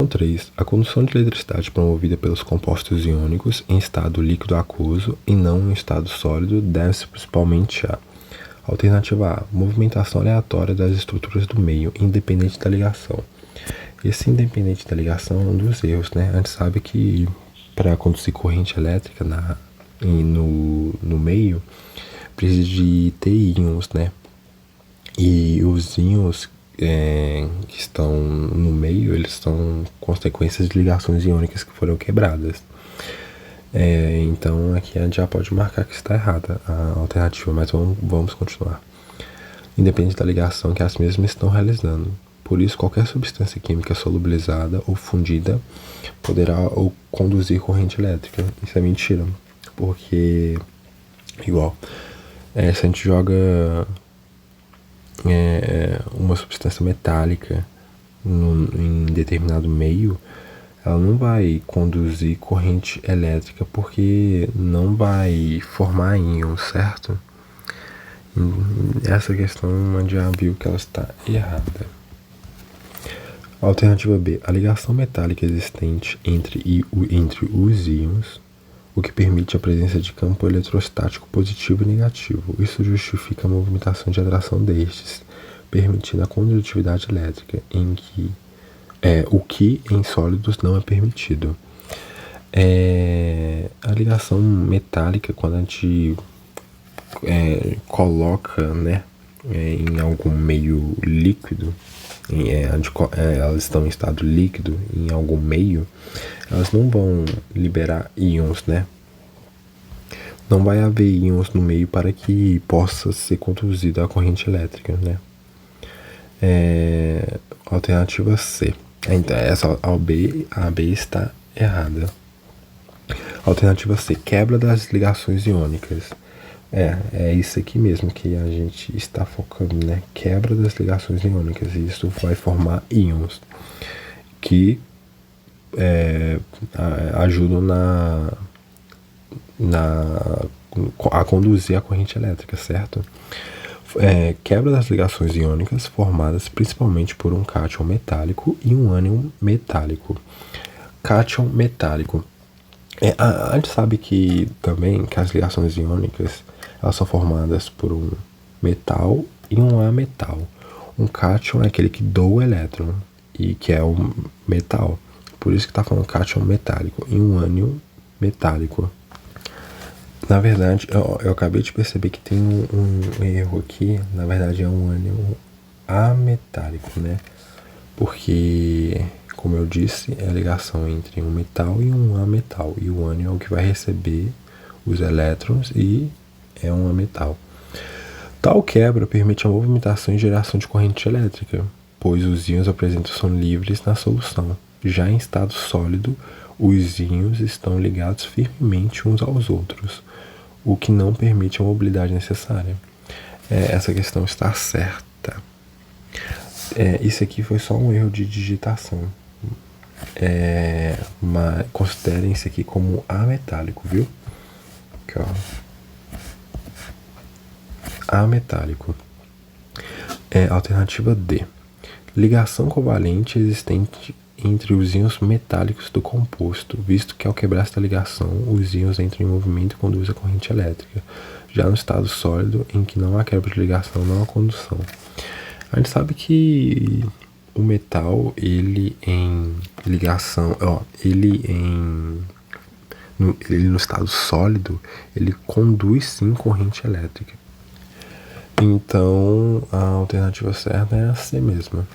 3. A condução de eletricidade promovida pelos compostos iônicos em estado líquido aquoso e não em estado sólido deve-se principalmente a: alternativa A, movimentação aleatória das estruturas do meio, independente da ligação. Esse independente da ligação é um dos erros, né? A gente sabe que para conduzir corrente elétrica no meio, precisa de ter íons, né? E os íons que estão no meio, eles são consequências de ligações iônicas que foram quebradas. Então aqui a gente já pode marcar que está errada a alternativa, mas vamos continuar. Independente da ligação que as mesmas estão realizando. Por isso, qualquer substância química solubilizada ou fundida poderá conduzir corrente elétrica. Isso é mentira, porque igual, se a gente joga uma substância metálica em determinado meio, ela não vai conduzir corrente elétrica porque não vai formar íons, certo? Essa questão a gente já viu que ela está errada. Alternativa B. A ligação metálica existente entre os íons, o que permite a presença de campo eletrostático positivo e negativo. Isso justifica a movimentação de atração destes, permitindo a condutividade elétrica, o que em sólidos não é permitido. A ligação metálica, quando a gente coloca, né, em algum meio líquido, elas estão em estado líquido em algum meio, elas não vão liberar íons, né? Não vai haver íons no meio para que possa ser conduzida a corrente elétrica, né? Alternativa C. Então, essa a B está errada. Alternativa C. Quebra das ligações iônicas. É isso aqui mesmo que a gente está focando, né? Quebra das ligações iônicas. E isso vai formar íons que ajudam a conduzir a corrente elétrica, certo? Quebra das ligações iônicas formadas principalmente por um cátion metálico e um ânion metálico. Cátion metálico. A gente sabe que também que as ligações iônicas elas são formadas por um metal e um ametal. Um cátion é aquele que doa o elétron e que é o metal. Por isso que está falando cátion metálico e um ânion metálico. Na verdade, eu acabei de perceber que tem um erro aqui. Na verdade é um ânion ametálico, né? Porque, como eu disse, é a ligação entre um metal e um ametal. E o ânion é o que vai receber os elétrons e é um ametal. Tal quebra permite a movimentação e geração de corrente elétrica, pois os íons apresentam são livres na solução. Já em estado sólido, os íons estão ligados firmemente uns aos outros, o que não permite a mobilidade necessária. Essa questão está certa. Isso aqui foi só um erro de digitação. Mas considerem isso aqui como ametálico, viu? Aqui, ó. Ametálico. Alternativa D. Ligação covalente existente entre os íons metálicos do composto, visto que ao quebrar esta ligação, os íons entram em movimento e conduzem a corrente elétrica. Já no estado sólido, em que não há quebra de ligação, não há condução. A gente sabe que o metal, ele em ligação, ele no estado sólido, ele conduz sim corrente elétrica. Então, a alternativa certa é a C mesma.